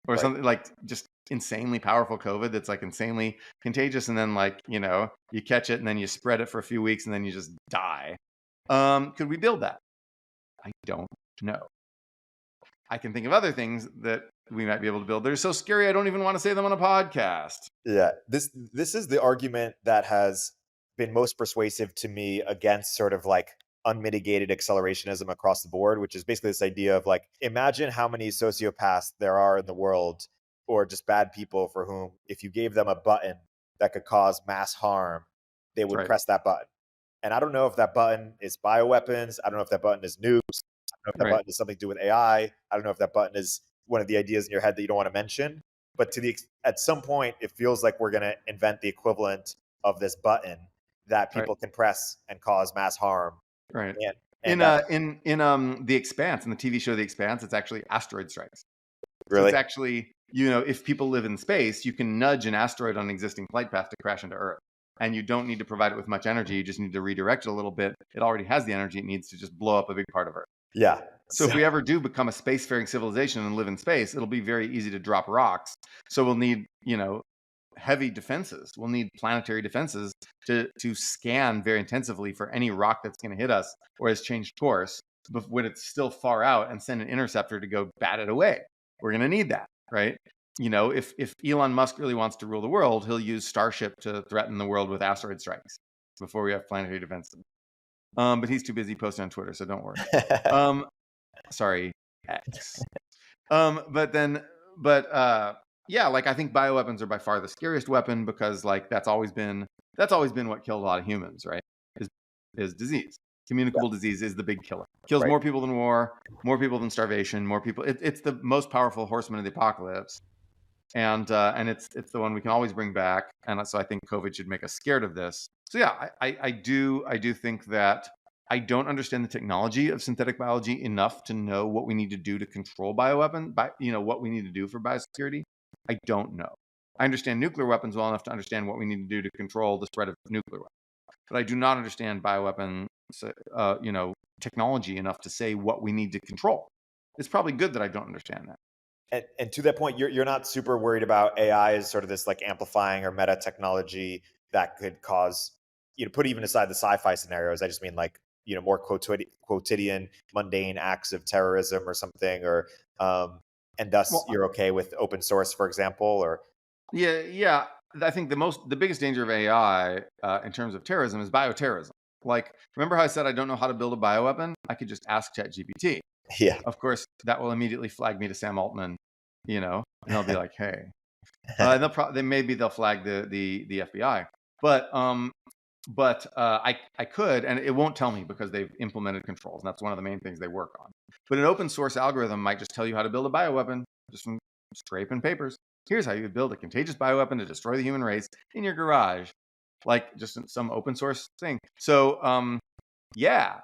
Or right. Something like just insanely powerful COVID that's like insanely contagious, and then like, you know, you catch it and then you spread it for a few weeks and then you just die. Could we build that? I don't know. I can think of other things that we might be able to build. They're so scary, I don't even want to say them on a podcast. Yeah, this is the argument that has been most persuasive to me against sort of like unmitigated accelerationism across the board, which is basically this idea of like, imagine how many sociopaths there are in the world, or just bad people for whom if you gave them a button that could cause mass harm, they would Right. press that button. And I don't know if that button is bioweapons. I don't know if that button is nukes. I don't know if that Right. button is something to do with AI. I don't know if that button is one of the ideas in your head that you don't want to mention. But at some point, it feels like we're going to invent the equivalent of this button that people can press and cause mass harm. Right. And In The Expanse, in the TV show The Expanse, it's actually asteroid strikes. So really, it's actually, you know, if people live in space, you can nudge an asteroid on an existing flight path to crash into Earth. And you don't need to provide it with much energy. You just need to redirect it a little bit. It already has the energy it needs to just blow up a big part of Earth. yeah. So if we ever do become a spacefaring civilization and live in space, it'll be very easy to drop rocks. So we'll need, you know, heavy defenses. We'll need planetary defenses to scan very intensively for any rock that's going to hit us or has changed course, but when it's still far out, and send an interceptor to go bat it away. We're going to need that, right? You know, if Elon Musk really wants to rule the world, he'll use Starship to threaten the world with asteroid strikes before we have planetary defenses. But he's too busy posting on Twitter, so don't worry. Sorry, X. Yeah, like I think bioweapons are by far the scariest weapon, because like that's always been what killed a lot of humans, right? Is disease. Communicable disease is the big killer. Kills more people than war, more people than starvation, more people. It's the most powerful horseman of the apocalypse, and it's the one we can always bring back. And so I think COVID should make us scared of this. So yeah, I do think that I don't understand the technology of synthetic biology enough to know what we need to do to control bioweapon, you know, what we need to do for biosecurity. I don't know. I understand nuclear weapons well enough to understand what we need to do to control the spread of nuclear weapons, but I do not understand bioweapon, you know, technology enough to say what we need to control. It's probably good that I don't understand that. And to that point, you're not super worried about AI as sort of this like amplifying or meta technology that could cause, you know, put even aside the sci-fi scenarios. I just mean like, you know, more quotidian, mundane acts of terrorism or something, or and thus you're okay with open source, for example, or yeah. I think the biggest danger of AI in terms of terrorism is bioterrorism. Like, remember how I said I don't know how to build a bioweapon? I could just ask ChatGPT. Yeah. Of course, that will immediately flag me to Sam Altman, you know, and they'll be like, "Hey," and they'll flag the FBI. But I could, and it won't tell me because they've implemented controls, and that's one of the main things they work on. But an open source algorithm might just tell you how to build a bioweapon just from scraping papers. Here's how you build a contagious bioweapon to destroy the human race in your garage, like just some open source thing. So yeah,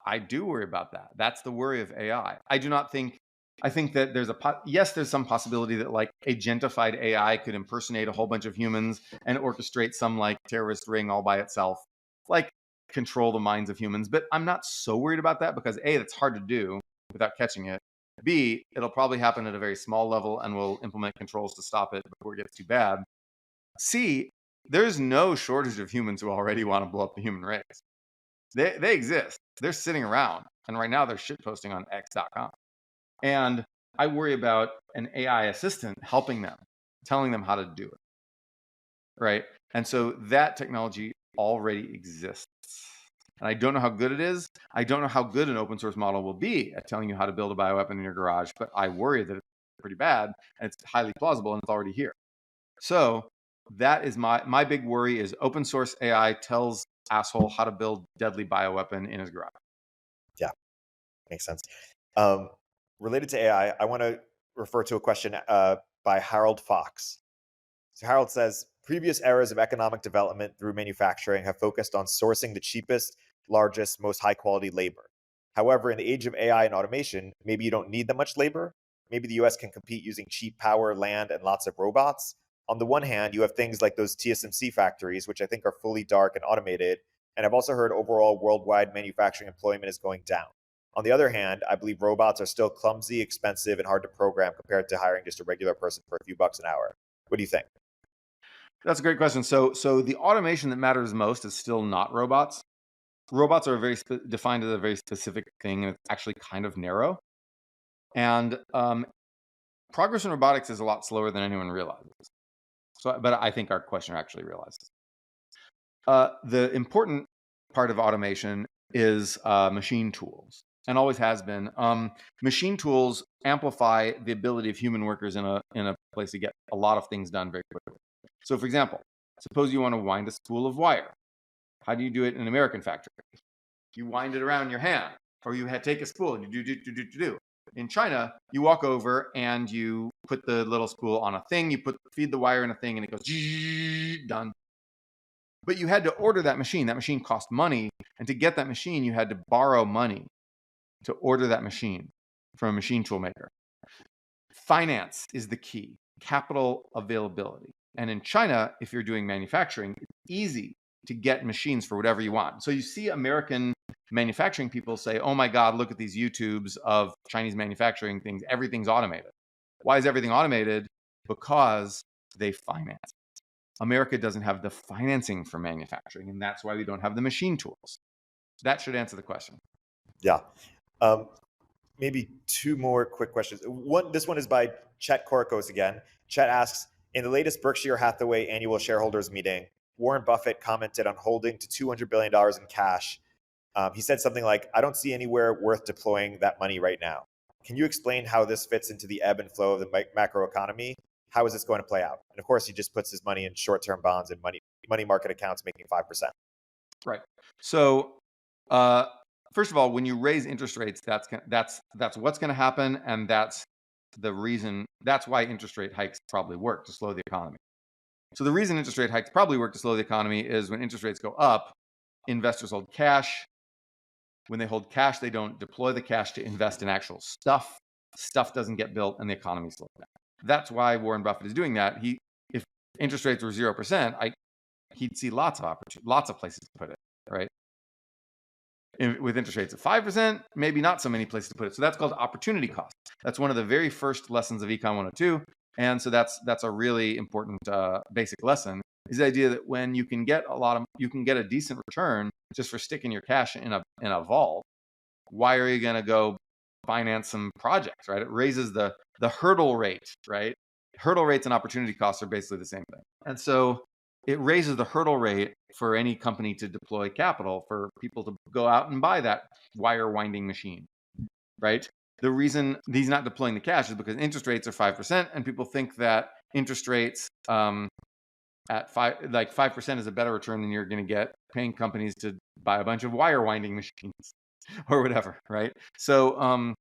I do worry about that. That's the worry of AI. I do not think. I think that there's there's some possibility that like agentified AI could impersonate a whole bunch of humans and orchestrate some like terrorist ring all by itself, like control the minds of humans. But I'm not so worried about that, because A, that's hard to do without catching it. B, it'll probably happen at a very small level and we'll implement controls to stop it before it gets too bad. C, there's no shortage of humans who already want to blow up the human race. They exist. They're sitting around, and right now they're shitposting on X.com. And I worry about an AI assistant helping them, telling them how to do it, right? And so that technology already exists. And I don't know how good it is. I don't know how good an open source model will be at telling you how to build a bioweapon in your garage, but I worry that it's pretty bad, and it's highly plausible, and it's already here. So that is my big worry is open source AI tells asshole how to build deadly bioweapon in his garage. Yeah, makes sense. Related to AI, I want to refer to a question by Harold Fox. So Harold says, previous eras of economic development through manufacturing have focused on sourcing the cheapest, largest, most high quality labor. However, in the age of AI and automation, maybe you don't need that much labor. Maybe the US can compete using cheap power, land, and lots of robots. On the one hand, you have things like those TSMC factories, which I think are fully dark and automated. And I've also heard overall worldwide manufacturing employment is going down. On the other hand, I believe robots are still clumsy, expensive, and hard to program compared to hiring just a regular person for a few bucks an hour. What do you think? That's a great question. So the automation that matters most is still not robots. Robots are defined as a very specific thing, and it's actually kind of narrow. And progress in robotics is a lot slower than anyone realizes. But I think our questioner actually realizes. The important part of automation is machine tools, and always has been. Machine tools amplify the ability of human workers in a place to get a lot of things done very quickly. So, for example, suppose you want to wind a spool of wire. How do you do it in an American factory? You wind it around your hand, or you take a spool and you do. In China, you walk over and you put the little spool on a thing. You feed the wire in a thing, and it goes done. But you had to order that machine. That machine cost money, and to get that machine, you had to borrow money to order that machine from a machine tool maker. Finance is the key. Capital availability. And in China, if you're doing manufacturing, it's easy to get machines for whatever you want. So you see American manufacturing people say, oh my God, look at these YouTubes of Chinese manufacturing things. Everything's automated. Why is everything automated? Because they finance. America doesn't have the financing for manufacturing, and that's why we don't have the machine tools. That should answer the question. Yeah. Maybe two more quick questions. This one is by Chet Korkos again. Chet asks, in the latest Berkshire Hathaway annual shareholders meeting, Warren Buffett commented on holding to $200 billion in cash. He said something like, I don't see anywhere worth deploying that money right now. Can you explain how this fits into the ebb and flow of the macroeconomy? How is this going to play out? And of course, he just puts his money in short-term bonds and money market accounts making 5%. Right. So, first of all, when you raise interest rates, that's what's going to happen, and that's the reason. That's why interest rate hikes probably work to slow the economy. So the reason interest rate hikes probably work to slow the economy is when interest rates go up, investors hold cash. When they hold cash, they don't deploy the cash to invest in actual stuff. Stuff doesn't get built, and the economy slows down. That's why Warren Buffett is doing that. If interest rates were 0%, he'd see lots of places to put it, right? With interest rates at 5%, maybe not so many places to put it. So that's called opportunity cost. That's one of the very first lessons of Econ 102. And so that's a really important basic lesson, is the idea that when you can get a decent return just for sticking your cash in a vault, why are you going to go finance some projects, right? It raises the hurdle rate, right? Hurdle rates and opportunity costs are basically the same thing. And so it raises the hurdle rate for any company to deploy capital, for people to go out and buy that wire winding machine, right? The reason he's not deploying the cash is because interest rates are 5%, and people think that interest rates at 5% is a better return than you're going to get paying companies to buy a bunch of wire winding machines or whatever, right? So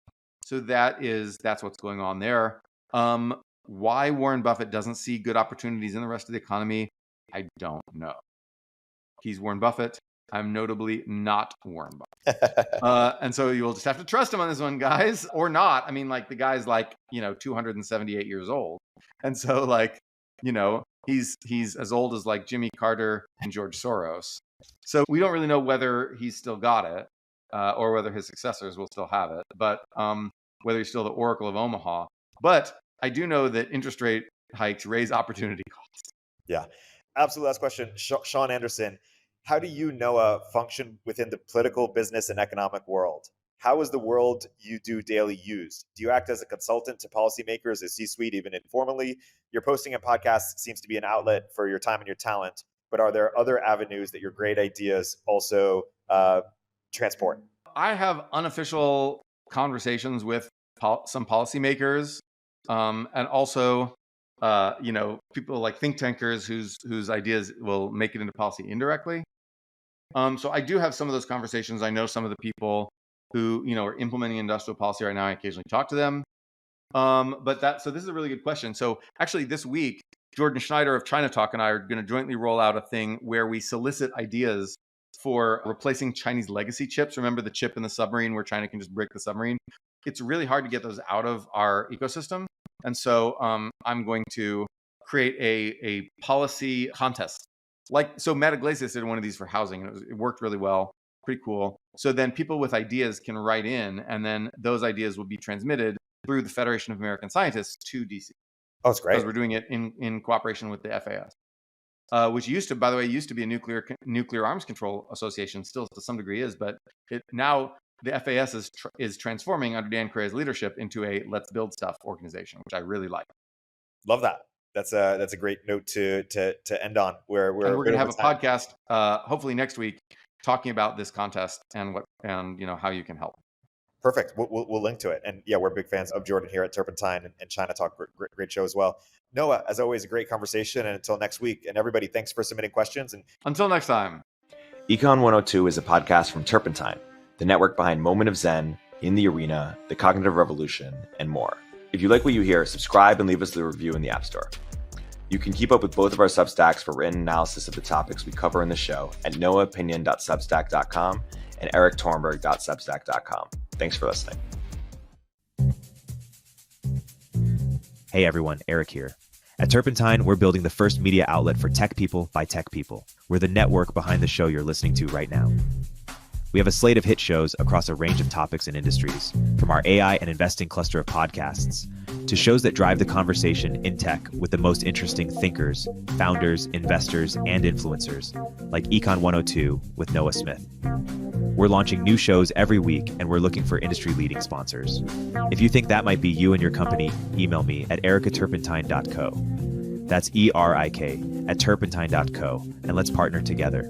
that's what's going on there. Why Warren Buffett doesn't see good opportunities in the rest of the economy, I don't know. He's Warren Buffett. I'm notably not Warren Buffett. And so you'll just have to trust him on this one, guys, or not. I mean, the guy's 278 years old. And so he's as old as Jimmy Carter and George Soros. So we don't really know whether he's still got it or whether his successors will still have it, but whether he's still the Oracle of Omaha. But I do know that interest rate hikes raise opportunity costs. Yeah. Absolute last question. Sean Anderson, how do you, Noah, function within the political, business, and economic world? How is the world you do daily used? Do you act as a consultant to policymakers, a C-suite, even informally? Your posting and podcast seems to be an outlet for your time and your talent, but are there other avenues that your great ideas also transport? I have unofficial conversations with some policymakers, and also people like think tankers whose ideas will make it into policy indirectly. So I do have some of those conversations. I know some of the people who are implementing industrial policy right now. I occasionally talk to them. So this is a really good question. So actually this week, Jordan Schneider of China Talk and I are going to jointly roll out a thing where we solicit ideas for replacing Chinese legacy chips. Remember the chip in the submarine where China can just break the submarine? It's really hard to get those out of our ecosystem. And so I'm going to create a policy contest. So Matt Iglesias did one of these for housing, and it worked really well. Pretty cool. So then people with ideas can write in, and then those ideas will be transmitted through the Federation of American Scientists to DC. Oh, it's great. Because we're doing it in cooperation with the FAS, which used to, by the way, be a nuclear arms control association, still to some degree is, but now the FAS is transforming under Dan Correa's leadership into a let's build stuff organization, which I really like. Love that. That's a great note to end on. We're going to have a podcast hopefully next week talking about this contest and how you can help. Perfect. We'll link to it. And yeah, we're big fans of Jordan here at Turpentine and China Talk. Great show as well. Noah, as always, a great conversation. And until next week. And everybody, thanks for submitting questions. And until next time. Econ 102 is a podcast from Turpentine, the network behind Moment of Zen, In the Arena, The Cognitive Revolution, and more. If you like what you hear, subscribe and leave us a review in the App Store. You can keep up with both of our Substacks for written analysis of the topics we cover in the show at noahopinion.substack.com and eriktorenberg.substack.com. Thanks for listening. Hey everyone, Erik here. At Turpentine, we're building the first media outlet for tech people by tech people. We're the network behind the show you're listening to right now. We have a slate of hit shows across a range of topics and industries, from our AI and investing cluster of podcasts to shows that drive the conversation in tech with the most interesting thinkers, founders, investors, and influencers, like Econ 102 with Noah Smith. We're launching new shows every week, and we're looking for industry-leading sponsors. If you think that might be you and your company, email me at erikaturpentine.co. That's ERIK at turpentine.co, and let's partner together.